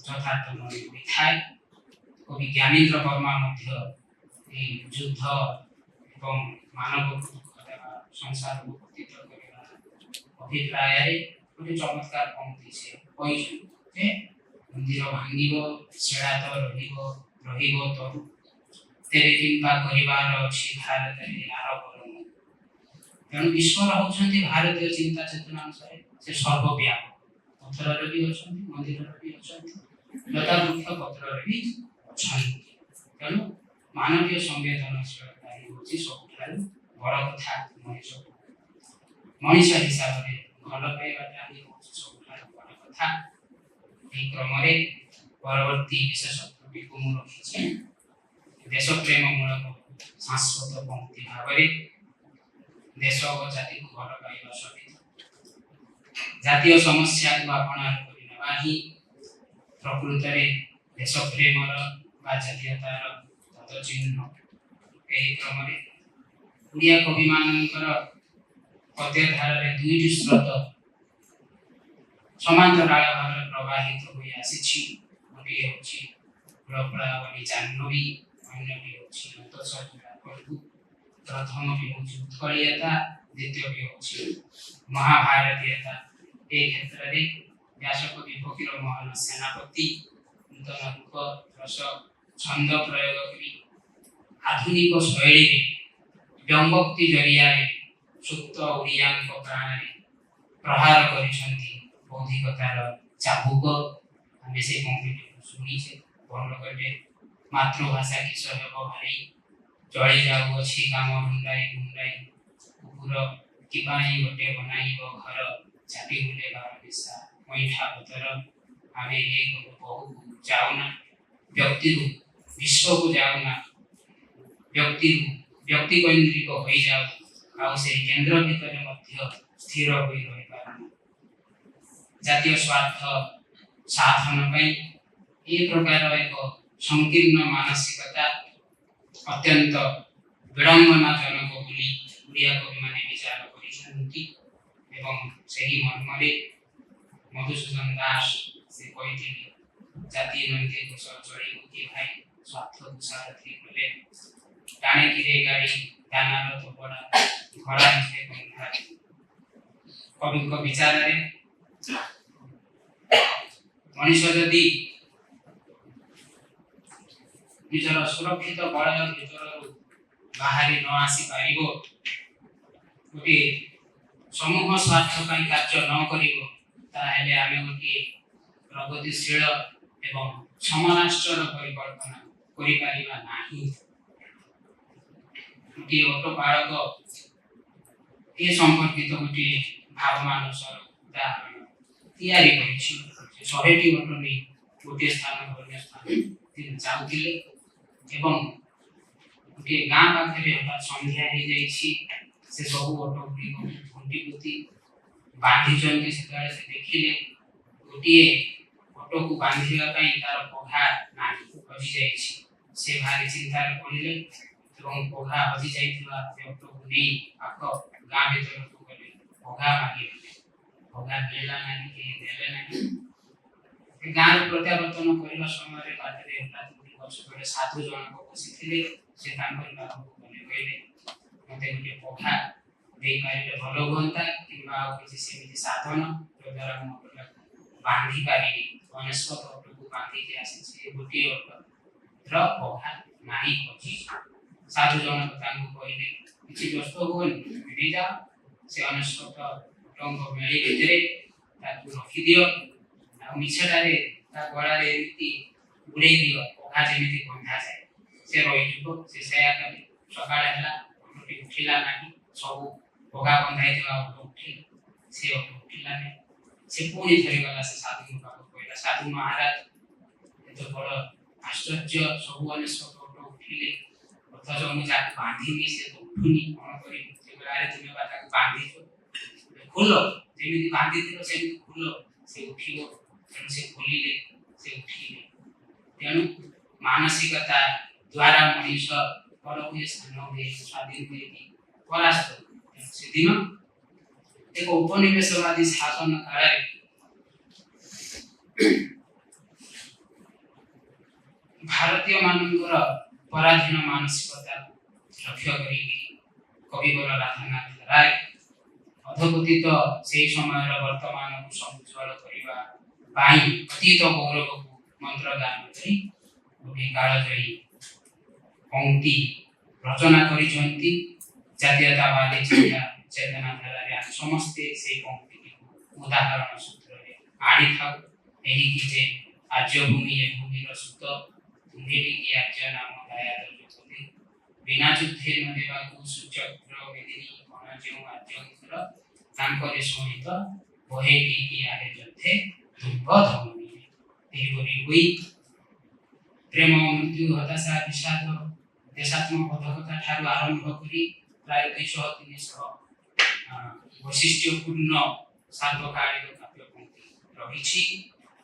ଯଥାର୍ଥ ମନେ ହୋଇଥାଏ। କବି ଜ୍ଞାନୀନ୍ଦ୍ର ବର୍ମା ମଧ୍ୟ ଏହି ଯୁଦ୍ଧ ଏବଂ ମାନବକୁ ଦୁଃଖ ଦେବା, ସଂସାରକୁ ପତିତ କରିବା ଅଭିପ୍ରାୟରେ ଗୋଟେ ଚମତ୍କାର ପଂକ୍ତି ସେ କହିଛନ୍ତି ଯେ ମନ୍ଦିର ଭାଙ୍ଗିବ ସେଡ଼ା ତ ରହିବ ରହିବ ତରୁ, ତେବେ କିମ୍ବା କରିବାର ଅଛି ଭାରତରେ ଆରବର। ତେଣୁ ଈଶ୍ୱର ହେଉଛନ୍ତି ଭାରତୀୟ ଚିନ୍ତା ଚେତନା ଅନୁସାରେ ସେ ସର୍ବବ୍ୟାପକ। ପଥରରେ ବି ଅଛନ୍ତି, ମନ୍ଦିରରେ ବି ଅଛନ୍ତି, ଲତା ବୃକ୍ଷ ପତ୍ରରେ ବି ଅଛନ୍ତି। ତେଣୁ ମାନବୀୟ ସମ୍ବେଦନଶୀଳତା ହେଉଛି ସବୁଠାରୁ ବଡ଼ କଥା। ମଣିଷ ହିସାବରେ ଭଲ ପାଇବାଟା ହିଁ ହେଉଛି ସବୁଠାରୁ ବଡ଼ କଥା। ଏହି କ୍ରମରେ ପରବର୍ତ୍ତୀ ବିଶେଷତ୍ୱଟିକୁ ମୁଁ ରଖିଛି ଦେଶପ୍ରେମ ମୂଳକ ଶାଶ୍ୱତ ପଂକ୍ତି ଭାବରେ। ଦେଶ ଓ ଜାତିକୁ ଭଲ ପାଇବା ସହିତ ଜାତୀୟ ସମସ୍ୟାକୁ ଆପଣାର କରିନେବା ହିଁ ପ୍ରକୃତରେ ଦେଶପ୍ରେମର ବା ଜାତୀୟତାର ପଦଚିହ୍ନ। ଏହି କ୍ରମରେ ଓଡ଼ିଆ କବିମାନଙ୍କର ପଦ୍ୟଧାରାରେ ଦୁଇଟି ସ୍ରୋତ ସମାନ୍ତରାଳ ଭାବରେ ପ୍ରବାହିତ ହୋଇ ଆସିଛି। ଗୋଟିଏ ହେଉଛି କୁଳପ୍ଳାବନୀ ଜାହ୍ନବୀ, ଅନ୍ୟଟି ହେଉଛି ନତସରିତା ଫଲ୍ଗୁ। ପ୍ରଥମଟି ହେଉଛି ଉତ୍କଳୀୟତା, ଦ୍ୱିତୀୟଟି ହେଉଛି ମହାଭାରତୀୟତା। ଏ କ୍ଷେତ୍ରରେ ବ୍ୟାସକବି ଫକୀର ମୋହନ ସେନାପତି ନୂତନ ରୂପ ରସ ଛନ୍ଦ ପ୍ରୟୋଗ କରି ଆଧୁନିକ ଶୈଳୀରେ ବ୍ୟଙ୍ଗୋକ୍ତି ଜରିଆରେ ସୁପ୍ତ ଓଡ଼ିଆଙ୍କ ପ୍ରାଣରେ ପ୍ରହାର କରିଛନ୍ତି ବୌଦ୍ଧିକତାର ଚାବୁକ। ଆମେ ସେ ପଂକ୍ତିଟିକୁ ଶୁଣିଛେ। ଭଲ କହିଲେ ମାତୃଭାଷା କିସ ହେବ ଭାଇ, ଚଳି ଯାଉଅଛି କାମ ଢୁଣ୍ଡାଇ ଢୁଣ୍ଡାଇ, କୁକୁର କିପାଇଁ ଗୋଟେ ବନାଇବ ଘର, ଚାପି ବୁଲେ ବାର ମିଶା ମଇଠା ପତର। ଆମେ ଏ ବହୁକୁ ଯାଉନା ବ୍ୟକ୍ତିରୁ ବିଶ୍ୱକୁ ଯାଉନା, ବ୍ୟକ୍ତିରୁ ବ୍ୟକ୍ତିକୈନ୍ଦ୍ରିକ ହୋଇଯାଉ, ଆଉ ସେହି କେନ୍ଦ୍ର ଭିତରେ ମଧ୍ୟ ସ୍ଥିର ହୋଇ ରହିପାରୁନା। ଜାତୀୟ ସ୍ୱାର୍ଥ ସାଧନ ପାଇଁ ଏ ପ୍ରକାର ଏକ ସଂକୀର୍ଣ୍ଣ ମାନସିକତା ଅତ୍ୟନ୍ତ ବିଡ଼ମ୍ବନାଜନକ ବୋଲି ଓଡ଼ିଆ କବିମାନେ ବିଚାର କରିଛନ୍ତି। ଏବଂ ସେହି ମର୍ମରେ ମଧୁସୂଦନ ଦାସ ସେ କହିଥିଲେ, ଜାତି ନଈତେ ଘୋଷ ଚଳିବ କି ଭାଇ, ସ୍ୱାର୍ଥକୁ ସାରଥି କଲେ, ଟାଣେ କିରେ ଗାଡ଼ି ଦାନାର ତୋପଡ଼ା, ଘୋଡ଼ା ନୁହେଁ ବନ୍ଧା। କବିଙ୍କ ବିଚାରରେ ମଣିଷ ଯଦି ନିଜର ସୁରକ୍ଷିତ ବଳୟ ଭିତରରୁ ବାହାରି ନ ଆସିପାରିବ, ଗୋଟିଏ ସମୂହ ସ୍ୱାର୍ଥ ପାଇଁ କାର୍ଯ୍ୟ ନ କରିବ, ତାହେଲେ ଆମେ ଗୋଟିଏ ପ୍ରଗତିଶୀଳ ଏବଂ ସମରାଷ୍ଟ୍ରର ପରିକଳ୍ପନା କରିପାରିବା ନାହିଁ। ଗୋଟିଏ ଅଟୋପାଳକ ଏ ସମ୍ପର୍କିତ ଗୋଟିଏ ଭାବମାନସର ଉଦାହରଣ ତିଆରି କରିଛି। 100ଟି ଅଟୋ ନେଇ ଗୋଟିଏ ସ୍ଥାନରୁ ଅନ୍ୟ ସ୍ଥାନକୁ ଯାଉଥିଲେ ଏବଂ ଗୋଟିଏ ଗାଁ ପାଖରେ ହଠାତ୍ ସନ୍ଧ୍ୟା ହେଇଯାଇଛି। ସେ ସବୁ ଅଟୋ ଗୁଡ଼ିକ ଘୁଣ୍ଟି ପୋତି ବାନ୍ଧିଛନ୍ତି। ସେତେବେଳେ ସେ ଦେଖିଲେ ଗୋଟିଏ ଅଟୋକୁ ବାନ୍ଧିବା ପାଇଁ ତାର ପଘା ନାହିଁ, ହଜିଯାଇଛି। ସେ ଭାରି ଚିନ୍ତାରେ ପଡ଼ିଲେ ଏବଂ ପଘା ହଜିଯାଇଥିବା ସେ ଅଟୋକୁ ନେଇ ପାଖ ଗାଁ ଭିତରକୁ ଗଲେ, ପଘା ମାଗିଲେ। ପଘା ମିଳିଲା ନାହିଁ, କେହି ଦେଲେ ନାହିଁ। ଗାଁରେ ପ୍ରତ୍ୟାବର୍ତ୍ତନ କରିବା ସମୟରେ ବାଟରେ ହଠାତ୍ ଗଛ ତଳେ ସାଧୁ ଜଣକ ବସିଥିଲେ। ସେ ତାଙ୍କରି ପାଖକୁ ଗଲେ, କହିଲେ ମୋତେ ଗୋଟିଏ ପଘା ଦେଇପାରିଲେ ଭଲ ହୁଅନ୍ତା, କିମ୍ବା ଆଉ କିଛି ସେମିତି ସାଧନ ଯଦ୍ୱାରା ମୁଁ ଅଟୋଟାକୁ ବାନ୍ଧି ପାରିବି। ଅନେଶ୍ୱତ ଅଟୋକୁ ବାନ୍ଧିକି ଆସିଛି, ଗୋଟିଏ ଅଟୋର ପଘା ନାହିଁ, ଅଛି। ସାଧୁ ଜଣକ ତାଙ୍କୁ କହିଲେ କିଛି ବ୍ୟସ୍ତ ହୁଅନି, ଭିଡ଼ି ଯାଅ, ସେ ଅନେଶ୍ୱତ ରଙ୍ଗ ମେଳି ଭିତରେ ତାକୁ ରଖିଦିଅ, ଆଉ ମିଛଟାରେ ତା ଗଳାରେ ଏମିତି ଗୁଡ଼େଇ ଦିଅ, ପଘା ଯେମିତି ବନ୍ଧାଯାଏ, ସେ ରହିଯିବ। ସେ ସେୟା କଲେ। ସକାଳ ହେଲା, ଓଟଟି ଉଠିଲା ନାହିଁ, ସବୁ ପଘା ବନ୍ଧାଇଥିବା ଓଟ ଉଠିଲା, ସେ ଓଟ ଉଠିଲା ନାହିଁ। ସେ ପୁଣି ଥରେ ଗଲା ସେ ସାଧୁଙ୍କ ପାଖକୁ, କହିଲା, ସାଧୁ ମହାରାଜ, ଏତେ ବଡ଼ ଆଶ୍ଚର୍ଯ୍ୟ, ସବୁ ଅନେଶ୍ୱତ ଓଟ ଉଠିଲେ, ଅଥଚ ମୁଁ ଯାହାକୁ ବାନ୍ଧିନି ସେ ତ ଉଠୁନି, କ'ଣ କରିବି? ସେ କହିଲା, ଆରେ ତୁମେ ବା ତାକୁ ବାନ୍ଧିଛ, ଖୋଲ, ଯେମିତି ବାନ୍ଧିଥିଲ ସେମିତି ଖୋଲ, ସେ ଉଠିବ। ତେଣୁ ସେ ଖୋଲିଲେ, ସେ ଉଠିଲେ। ତେଣୁ ମାନସିକତା ଦ୍ୱାରା ମଣିଷ ବଡ଼ ହୁଏ, ସ୍ଥାନ ହୁଏ, ସ୍ୱାଧୀନ ହୁଏ କି ପରାସ୍ତ। ସେଦିନ ଏକ ଉପନିବେଶବାଦୀ ଶାସନ କାଳରେ ଭାରତୀୟ ମାନଙ୍କର ପରାଧୀନ ମାନସିକତାକୁ ଲକ୍ଷ୍ୟ କରିକି କବିବର ରାଧାନାଥ ରାୟ ଅଧପତିତ ସେହି ସମୟର ବର୍ତ୍ତମାନକୁ ସମୁଜ୍ଜ୍ୱଳ କରିବା ପାଇଁ ଅତୀତ ଗୌରବକୁ ମନ୍ତ୍ରଗାନ କରି ଗୋଟିଏ କାଳଜୟୀ ପଂକ୍ତି ରଚନା କରିଛନ୍ତି। ଜାତୀୟତାବାଦୀ ଚେତନାଧାରାରେ ଆମେ ସମସ୍ତେ ସେହି ପଂକ୍ତିଟିକୁ ଉଦାହରଣ ସୂତ୍ରରେ ଆଣିଥାଉ। ଏହିକି ଯେ ଆର୍ଯ୍ୟଭୂମି ଏ ଭୂମିର ସୁତ, ତୁମ୍ଭେଟିକି ଆର୍ଯ୍ୟ ନାମ ଦାୟାଦ ଯୁଗରେ, ବିନା ଯୁଦ୍ଧେ ନ ଦେବାକୁ ସୂର୍ଯ୍ୟଗ୍ର ବେଦିନୀ, କଣ ଯେଉଁ ଆର୍ଯ୍ୟଙ୍କର ତାଙ୍କରେ ଶୋଣିତ, ବହେ କି ଆହେ ଯୁଦ୍ଧେ ଦୁର୍ଗ ଧମନୀ। ଏହିପରି ହୋଇ ପ୍ରେମ, ମୃତ୍ୟୁ, ହତାଶା, ବିଷାଦ, ଦେଶାତ୍ମବୋଧକତା ଠାରୁ ଆରମ୍ଭ କରି ପ୍ରାୟ 200-300 ବୈଶିଷ୍ଟ୍ୟପୂର୍ଣ୍ଣ ସାର୍ବକାଳିକ କାବ୍ୟ ପଂକ୍ତି ରହିଛି।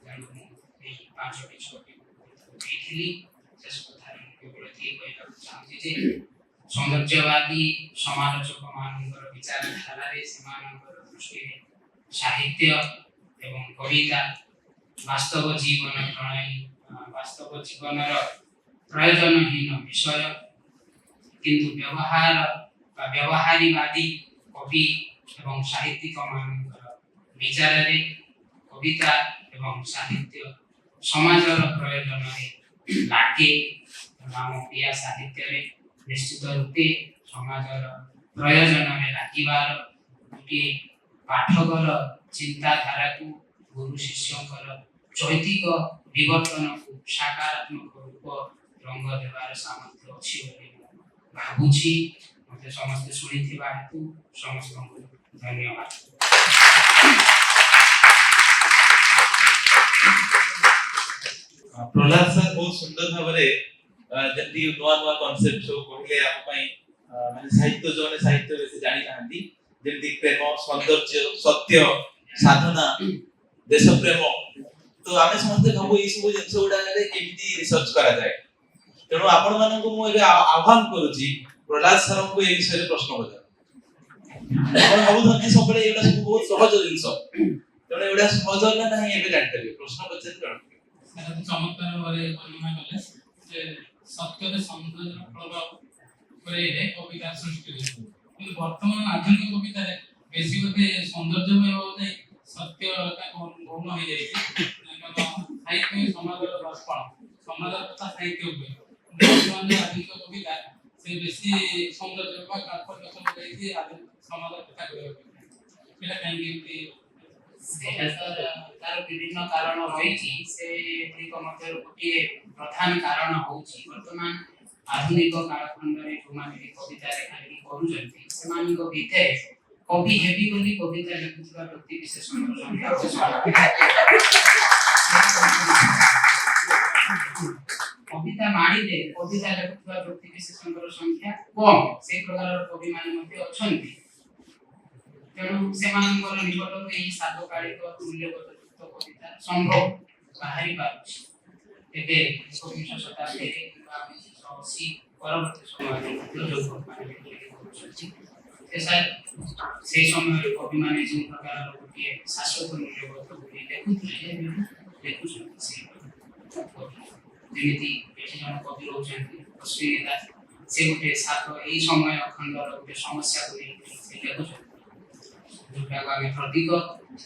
ତେଣୁ ମୁଁ ଏହି 5ଟି ଦେଇଥିଲି। ଶେଷ କଥାରେ ମୁଁ କେବଳ ଏତିକି କହିବାକୁ ଚାହୁଁଛି ଯେ ସୌନ୍ଦର୍ଯ୍ୟବାଦୀ ସମାଲୋଚକମାନଙ୍କର ବିଚାରଧାରାରେ ସେମାନଙ୍କର ଦୃଷ୍ଟିରେ ସାହିତ୍ୟ ଏବଂ କବିତା ବାସ୍ତବ ଜୀବନର ପ୍ରୟୋଜନହୀନ ବିଷୟ, କିନ୍ତୁ ବ୍ୟବହାରୀବାଦୀ କବି ଏବଂ ସାହିତ୍ୟିକମାନଙ୍କର ବିଚାରରେ କବିତା ଏବଂ ସାହିତ୍ୟ ସମାଜର ପ୍ରୟୋଜନରେ ଲାଗେ। ଆମ ଓଡ଼ିଆ ସାହିତ୍ୟରେ ନିଶ୍ଚିତ ରୂପେ ସମାଜର ପ୍ରୟୋଜନରେ ଲାଗିବାର ଗୋଟିଏ ପାଠକର ଚିନ୍ତାଧାରାକୁ, ଗୁରୁ ଶିଷ୍ୟଙ୍କର ଚୈତିକ ବିବର୍ତ୍ତନକୁ ସକାରାତ୍ମକ ରୂପ ରଙ୍ଗ ଦେବାର ସାମର୍ଥ୍ୟ ଅଛି ବୋଲି ମୁଁ ଭାବୁଛି। ମୋତେ ସମସ୍ତେ ଶୁଣିଥିବା ହେତୁ ସମସ୍ତଙ୍କୁ ଧନ୍ୟବାଦ। प्रहलाद सर बहुत सुंदर भाବରେ ଯେମିତି ନୂଆ ନୂଆ କନସେପ୍ଟ ସବୁ କହିଲେ ଆମ ପାଇଁ, ମାନେ ସାହିତ୍ୟ ଯୋଉମାନେ ସାହିତ୍ୟ ବେଶୀ ଜାଣି ନାହାନ୍ତି, ଯେମିତି ପ୍ରେମ, ସୌନ୍ଦର୍ଯ୍ୟ, ସତ୍ୟ, ସାଧନା, ଦେଶ ପ୍ରେମ, ତ ଆମେ ସମସ୍ତେ ଭାବୁ ଏଇ ସବୁ ଜିନିଷ ଗୁଡାକରେ କେମିତି ରିସର୍ଚ୍ଚ କରାଯାଏ। ତେଣୁ ଆପଣ ମାନଙ୍କୁ ମୁଁ ଏବେ ଆହ୍ୱାନ କରୁଛି ପ୍ରହ୍ଲାଦ ସାରଙ୍କୁ ଏ ବିଷୟରେ ପ୍ରଶ୍ନ ପଚାର। ଆପଣ ଭାବୁଛନ୍ତି ସବୁବେଳେ ଏଗୁଡା ସବୁ ବହୁତ ସହଜ ଜିନିଷ, ତେଣୁ ଏଗୁଡା ସହଜ ନା ନାହିଁ ଏବେ ଜାଣିପାରିବେ। ପ୍ରଶ୍ନ ପଚାରି ଜଣାନ୍ତୁ। ଚମତ୍କାର ଭାବରେ ବର୍ଣ୍ଣନା କଲେ ଯେ ସତ୍ୟରେ ସୌନ୍ଦର୍ଯ୍ୟର ପ୍ରଭାବ ଉପରେ କବିତା ସୃଷ୍ଟି ହୋଇଛି, କିନ୍ତୁ ବର୍ତ୍ତମାନ ଆଧୁନିକ କବିତାରେ ବେଶୀ ବୋଧେ ସୌନ୍ଦର୍ଯ୍ୟମୟ ହଉନାହିଁ, ସତ୍ୟଟା ଗୌଣ ହେଇଯାଇଛି। ସାହିତ୍ୟ ସମାଜର ଦର୍ପଣ, ସମାଜର କଥା ସାହିତ୍ୟ ଉପରେ। ବର୍ତ୍ତମାନ ଆଧୁନିକ କବିତା ସେ ବେଶୀ ସୌନ୍ଦର୍ଯ୍ୟ ବା କାଳ୍ପନିକ ସବୁ ଦେଇଛି ସମାଜର କଥା କହିବାକୁ। ସେଇଟା କାହିଁକି ଏମିତି? ତାର ବିଭିନ୍ନ କାରଣ ରହିଛି। ସେଗୁଡ଼ିକ ମଧ୍ୟରୁ ଗୋଟିଏ ପ୍ରଧାନ କାରଣ ହେଉଛି ବର୍ତ୍ତମାନ ଆଧୁନିକ କାଳଖଣ୍ଡରେ ଯେଉଁମାନେ ବି କବିତା ଲେଖାଲେଖି କରୁଛନ୍ତି, ସେମାନଙ୍କ ଭିତରେ କବି ହେବି ବୋଲି କବିତା ଲେଖୁଥିବା ବ୍ୟକ୍ତି ବିଶେଷଙ୍କର ସଂଖ୍ୟା କବିତା ମାଡ଼ିଲେ କବିତା ଲେଖୁଥିବା ବ୍ୟକ୍ତି ବିଶେଷଙ୍କର ସଂଖ୍ୟା କମ୍। ସେ ପ୍ରକାରର କବିମାନେ ମଧ୍ୟ ଅଛନ୍ତି। ତେଣୁ ସେମାନଙ୍କର ନିକଟକୁ ଏହି ସାର୍ବକାଳିକ ମୂଲ୍ୟବୋଧ ଯୁକ୍ତ କବିତା ସମ୍ଭବ ବାହାରି ପାରୁଛି। ଏବେ 21ଶ ଶତାବ୍ଦୀରେ କିମ୍ବା 1980 ପରବର୍ତ୍ତୀ ସମୟରେ ସେହି ସମୟରେ କବିମାନେ ଯେଉଁ ପ୍ରକାରର ଗୋଟିଏ ଶାଶ୍ୱତ ମୂଲ୍ୟବୋଧ ଗୋଟିଏ ଲେଖୁଥିଲେ, ଲେଖୁଛନ୍ତି ସେହି ଯେମିତି ଏଠି ଜଣେ କବି ରହୁଛନ୍ତି ଅଶ୍ୱିନୀ ଦାସ, ସେ ଗୋଟେ ଏହି ସମୟ ଖଣ୍ଡର ଗୋଟେ ସମସ୍ୟାକୁ ନେଇକି ସେ ଲେଖୁଛନ୍ତି, ଯୋଉଟାକୁ ଆମେ ପ୍ରତୀକ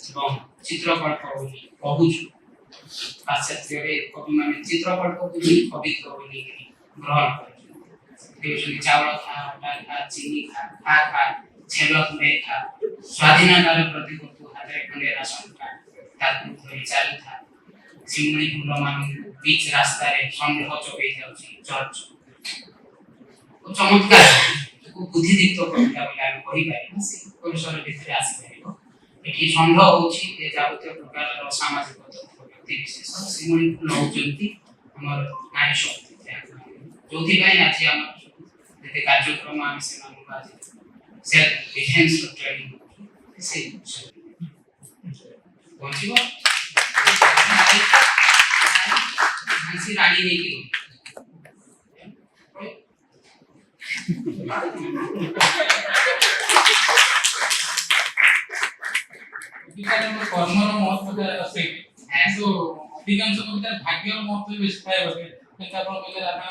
ଏବଂ ଚିତ୍ରକଳ୍ପ ବୋଲି କହୁଛୁ। ପାଶ୍ଚାତ୍ୟରେ କବିମାନେ ଚିତ୍ରକଳ୍ପକୁ ହିଁ କବିତ୍ୱ ବୋଲି ଗ୍ରହଣ କରିଛନ୍ତି। देउछन्ति चाउल खा अटा खा चिनी खा खा खा छेल खुंडे खा स्वाधीनतार प्रतीक तू हाथे खंडे राशन खा ताकू धरी चालू था सिमुनी फूल मान बीच रास्ता रे संदेह चोकई जाउछि चर्च चमत्कार बुद्धिदीप्त कविता बोले आम कहि पारि से परिसर भितर आसी पारिबो एठी संदेह होछि जे जाबतीय प्रकार सामाजिक व्यक्ति विशेष सिमुनी फूल होउछन्ति हमर नारी शक्ति जोथि भाई नाची हम जते कार्यक्रम आम से मान बाजी सेल्फ डिफेंस ट्रेनिंग से पहुंचिबो हंसी रानी नहीं की कवितार कर्मर महत्व আছে কিন্তু অধিকাংশ কবিতার ভাগ্যের महत्व বেশি থাকে বটে কিন্তু আপন কইলে রাধা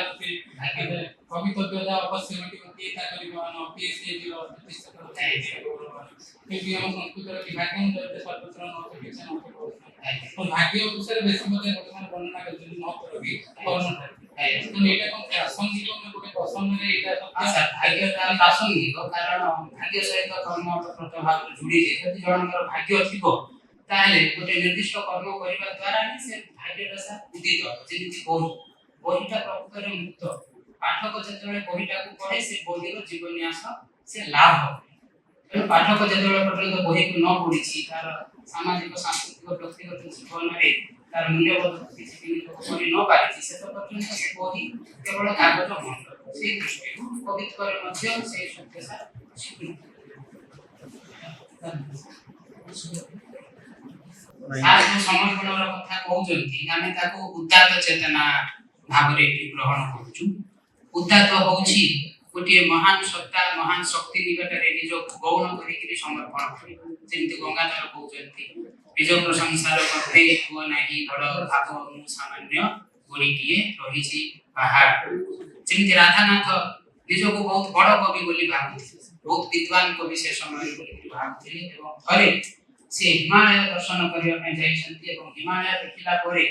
আছে কবিতা অপসীমটি অতি তা করিব পিএসসি জির প্রতিষ্ঠা করতে কিন্তু ଆମ ସଂସ୍କୃତର ବିଭାଗ ଯୋଉଟେ ସର୍ବତ୍ର ନତ କିଛି ନତ ଓ ଭାଗ୍ୟ ଅନୁସାରେ ବେଶୀ ମତେ ବର୍ତ୍ତମାନ ବର୍ଣ୍ଣନା କରୁଛନ୍ତି महत्व ରଖି କର୍ମ तो एटा कोन प्रासंगिक में गोटे प्रसंग रे एटा अच्छा भाग्यता प्रासंगिक कारण भाग्य सहित कर्म प्रभाव जुड़ी जे यदि जणकर भाग्य थिबो ताले गोटे निर्दिष्ट कर्म करिबा द्वारा नि से भाग्यटा सा उदित जेति बहिटा प्रकृତରେ मुक्त पाठक जेतବେଳେ बहिटा को पढे से बहिर जीवन्यास से लाभ हो पाठक जेतବେଳେ पर्यंत बहि को न पढिछि तार सामाजिक सांस्कृतिक व्यक्तिगत जीवन रे तार मूल्यबोध किछि किछि करि न पारिछि से तो पर्यंत से बहि केवल कागज मंत्र से दृष्टि कवित्वर मध्य से सत्य सा आज जो समर्पणर कथा कहउजंती आमे ताको उद्दात चेतना भाबरे ग्रहण करूछु उद्दात होउछि गोटे महान सत्ता महान शक्ति निकटरे निज गौण करिकरी समर्पण करिबा जेमति गंगाधर कहउजंती निज प्रशंसार करते हुआ नहीं बड़ भाग मु सामान्य गोरीटिए रहिछि पहाड़ जेमति राधानाथ निजको बहुत बड़ कवि बोली भाबुथि बहुत विद्वान कवि से समय बोली भाबुथि एवं थरे से हिमालय दर्शन करिया ପାଇଁ ଯାଇଛନ୍ତି ଏବଂ हिमालय ଦେଖିଲା ପରେ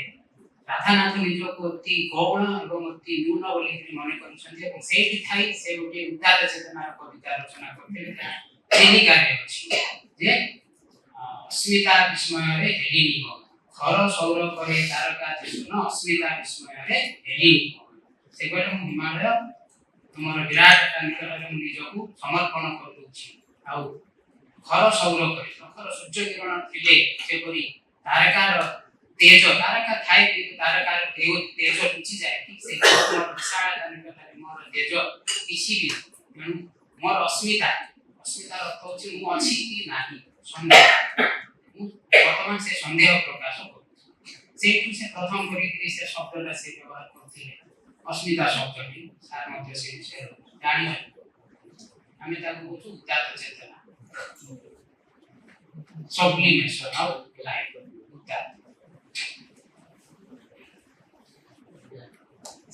राधानाथ निजको अति गौण एवं अति न्यून बोली मने କରିଛନ୍ତି ଏବଂ ସେଇଠି ଥାଇ ସେ ଗୋଟେ ଉଦାର ଚେତନାର କବିତା ରଚନା କରିଥିଲେ ତିନି ଗାରେ ଅଛି ଯେ अस्मिता विस्मय रे हेलिनी हो खर सौर करे तारका जेसुन अस्मिता विस्मय रे हेलिनी हो सेबट मु हिमालय तुमर विराट निकट रे निजको समर्पण कर दोछि आ खर सौर करे खर सूर्य किरण थिले सेपरि तारकार तेज तारका थाई कि तारकार तेज किछि जाय ठीक से मोर विशाल निकट रे मोर तेज किछि भी मोर अस्मिता अर्थ होछि मु अछि कि नाही संदेह वर्तमान से संदेह प्रकाश हो से प्रथम करी से शब्दटा से व्यवहार करते अस्मिता शब्दटी सार मध्य से जानि हमें ताको बोलु उदात्त चेतना सब्लिमेशन ऑफ लाइफ उदात्त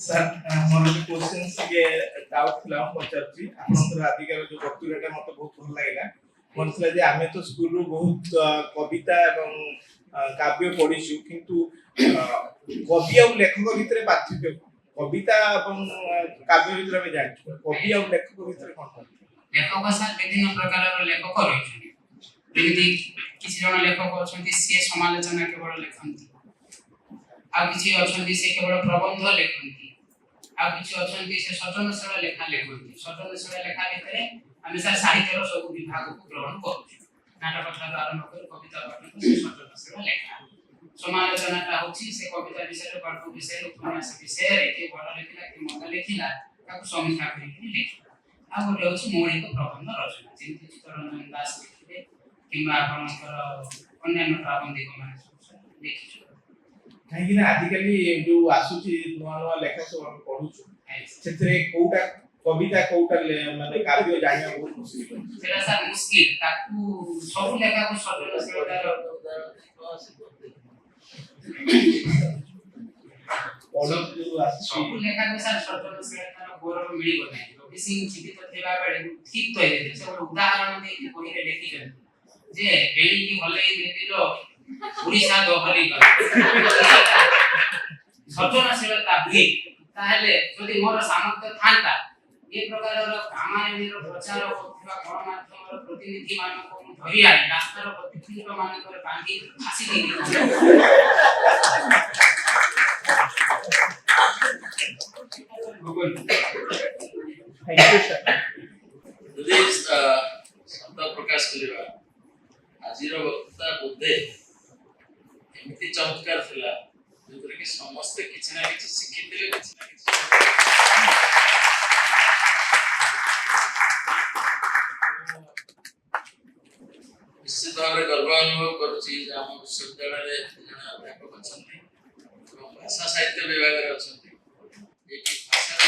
सर मोर क्वेश्चन के डाउट थला पचारची आपनकर अधिकार जो वक्तव्यटा मते बहुत भल लागला मनसला जे आमे तो स्कूल रो बहुत कविता एवं काव्य पढिछु किंतु कवि और लेखक भितरे पार्थक्य कविता एवं काव्य भितरे हम जानिछु कवि और लेखक भितरे कोन लेखक साथ विभिन्न प्रकार लेखक रहिछु जेमिति किछि जण लेखक अछंती से समालोचना केवल लेखंती आ किछि अछंती से केवल प्रबंध लेखंती आ किछि अछंती से सृजनशील लेखा लेखंती सृजनशील लेखा भितरे हम साहित्यर सब विभाग को ग्रहण करू नाटक ठार आरंभ कर कविता पर्यंत से सृजनशील लेखा समालोचनाटा होछि से कविता विषय गल्प विषय उपन्यास विषय रे के बड़ लेखिला कि मत लेखिला ताको समीक्षा करी लेखिला आ गोटे होछि मौलिक प्रबंध रचना जेमति चित्तरंजन दास लिखिले किंबा आपनकर अन्य प्राबंधिक माने लिखिछु काहे ना आदिकली जो आसुची नवा नवा लेखा सब हम पढुछु सेतरे कोउटा कविता कोउटा माने काव्य जानिया बहुत मुश्किल सेरा सर मुश्किल ताकू सब लेखा को सृजनशीलतार ऑर्डर जो आसुची सब लेखा को सर सृजनशीलतार गौरव मिलिबो नै रवि सिंह जीवित थिबा बेले ठीक तो हे से उदाहरण दे के बहिरे लेखि गन जे बेली की भले देदिलो उड़ीसा दोहली गन सृजनशीलता भी ତାହେଲେ ଯଦି ମୋର ସାମର୍ଥ୍ୟ ଥାନ୍ତା ଏ ପ୍ରକାରର ରାମାୟଣର ପ୍ରଚାର କରୁଥିବା ଗଣମାଧ୍ୟମର ପ୍ରତିନିଧି ମାନଙ୍କୁ ମୁଁ ଧରି ଆଣି ରାସ୍ତାର ପ୍ରତିକୁଣ୍ଡ ମାନଙ୍କରେ ବାନ୍ଧି ଫାଶୀ Thank you, sir. ଯଦି ଶବ୍ଦ ପ୍ରକାଶ କରିବା ଆଜିର ବକ୍ତା ବୋଧେ ଏମିତି ଚମତ୍କାର ଥିଲା ଯୋଉଥିରେ କି ସମସ୍ତେ କିଛି ନା କିଛି ଶିଖିଥିଲେ କିଛି ନା କିଛି ନିଶ୍ଚିତ ଭାବରେ ଗର୍ବ ଅନୁଭବ କରୁଛି ଯେ ଆମ ବିଶ୍ୱବିଦ୍ୟାଳୟରେ ଜଣେ ଅଧ୍ୟାପକ ଅଛନ୍ତି ଏବଂ ଭାଷା ସାହିତ୍ୟ ବିଭାଗରେ ଅଛନ୍ତି ଯିଏକି ଭାଷାରେ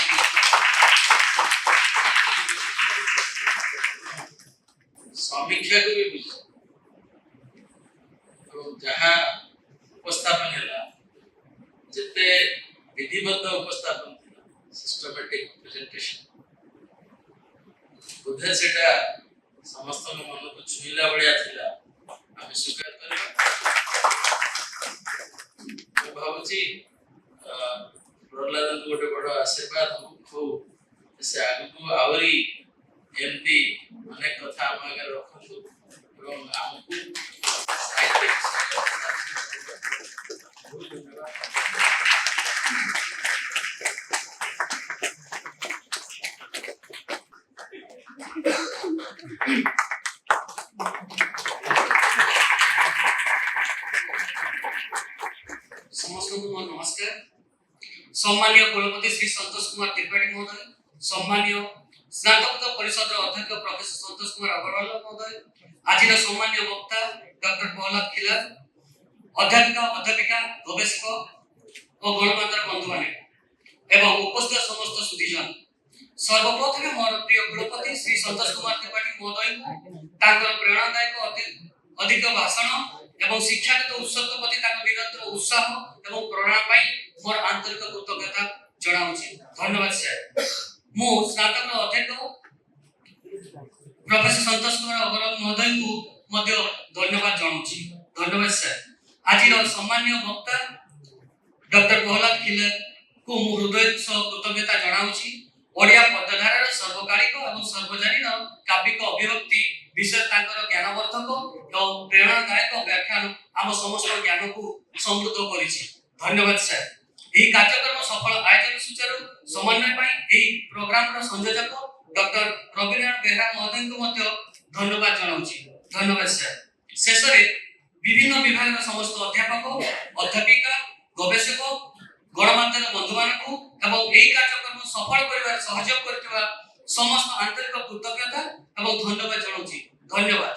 ସମୀକ୍ଷାକୁ ବି ବୁଝେ ଏବଂ ଯାହା ଉପସ୍ଥାପନ ହେଲା ଯେତେ ବିଧିବଦ୍ଧ ଉପସ୍ଥାପନ ଥିଲା ସିଷ୍ଟମେଟିକ୍ ପ୍ରେଜେଣ୍ଟେସନ ବୋଧେ ସେଟା ସମସ୍ତଙ୍କ ମନକୁ ଛୁଇଁଲା ଭଳିଆ ଥିଲା ଆମେ ସ୍ୱୀକାର କରିବା ମୁଁ ଭାବୁଛି ପ୍ରହ୍ଲାଦଙ୍କୁ ଗୋଟେ ବଡ଼ ଆଶୀର୍ବାଦ ଆମକୁ ହଉ ସେ ଆଗକୁ ଆହୁରି ଏମିତି ଅନେକ କଥା ଆମ ଆଗରେ ରଖନ୍ତୁ ଏବଂ ଆମକୁ ସାହିତ୍ୟ ବିଷୟରେ ବହୁତ ଧନ୍ୟବାଦ। ସମସ୍ତଙ୍କୁ ମୋର ନମସ୍କାର। ସମ୍ମାନୀୟ କୁଳପତି ଶ୍ରୀ ସନ୍ତୋଷ କୁମାର त्रिपाठी ମହୋଦୟ, ସମ୍ମାନୀୟ ସ୍ନାତକୋତ୍ତର ପରିଷଦର ଅଧ୍ୟକ୍ଷ ପ୍ରଫେସର ସନ୍ତୋଷ କୁମାର ଅଗ୍ରୱାଲ ମହୋଦୟ, ଆଜିର ସମ୍ମାନୀୟ ବକ୍ତା ଡକ୍ଟର ପ୍ରହ୍ଲାଦ ଖିଲାର, ଅଧ୍ୟାପିକା ଅଧ୍ୟାପିକା ଗବେଷକ ଓ ଗଣମାଧ୍ୟମର ବନ୍ଧୁମାନେ ଏବଂ ଉପସ୍ଥିତ ସମସ୍ତ ସୁଧୀଜନ, ସର୍ବପ୍ରଥମେ ମୋର ପ୍ରିୟ କୁଳପତି ଶ୍ରୀ ସନ୍ତୋଷ କୁମାର त्रिपाठी ମହୋଦୟଙ୍କୁ ତାଙ୍କର ପ୍ରେରଣାଦାୟକ ଅଧିକ ଭାଷଣ ଏବଂ ଶିକ୍ଷାଗତ ଉତ୍ସର୍ଗ ପ୍ରତି ତାଙ୍କ ନିରନ୍ତର ଉତ୍ସାହ ଏବଂ ପ୍ରେରଣା ପାଇଁ ମୋର ଆନ୍ତରିକ କୃତଜ୍ଞତା ଜଣାଉଛି। ଧନ୍ୟବାଦ ସାର୍। ମୁଁ ସ୍ନାତକ ଅଧ୍ୟକ୍ଷ ପ୍ରଫେସର ସନ୍ତୋଷ କୁମାର ଅଗ୍ରୱାଲ ମହୋଦୟଙ୍କୁ ମଧ୍ୟ ଧନ୍ୟବାଦ ଜଣାଉଛି। ଧନ୍ୟବାଦ ସାର୍। ଆଜିର ସମ୍ମାନୀୟ ବକ୍ତା ଡକ୍ଟର ପ୍ରହ୍ଲାଦ ଖିଲାରଙ୍କୁ ମୁଁ ହୃଦୟ ସହ କୃତଜ୍ଞତା ଜଣାଉଛି। ଓଡ଼ିଆ ପଦ୍ୟଧାରାର ସର୍ବକାଳିକ ଏବଂ ସର୍ବଜନୀନ କାବ୍ୟିକ ଅଭିବ୍ୟକ୍ତି ବିଷୟରେ ତାଙ୍କର ଜ୍ଞାନବର୍ଦ୍ଧକ ଏବଂ ପ୍ରେରଣାଦାୟକ ବ୍ୟାଖ୍ୟାନ ଆମ ସମସ୍ତ ଜ୍ଞାନକୁ ସମୃଦ୍ଧ କରିଛି। ଧନ୍ୟବାଦ ସାର୍। ଏହି କାର୍ଯ୍ୟକ୍ରମ ସଫଳ ଆୟୋଜନ ସୂଚାରୁ ସମନ୍ୱୟ ପାଇଁ ଏହି ପ୍ରୋଗ୍ରାମର ସଂଯୋଜକ ଡକ୍ଟର ରବୀନ୍ଦ୍ରନାଥ ବେହେରା ମହୋଦୟଙ୍କୁ ମଧ୍ୟ ଧନ୍ୟବାଦ ଜଣାଉଛି। ଧନ୍ୟବାଦ ସାର୍। ଶେଷରେ ବିଭିନ୍ନ ବିଭାଗର ସମସ୍ତ ଅଧ୍ୟାପକ, ଅଧ୍ୟାପିକା, ଗବେଷକ, ଗଣମାଧ୍ୟମ ବନ୍ଧୁମାନଙ୍କୁ ଏବଂ ଏହି କାର୍ଯ୍ୟକ୍ରମ ସଫଳ କରିବାରେ ସହଯୋଗ କରିଥିବା ସମସ୍ତ ଆନ୍ତରିକ କୃତଜ୍ଞତା ଏବଂ ଧନ୍ୟବାଦ ଜଣାଉଛି। ଧନ୍ୟବାଦ।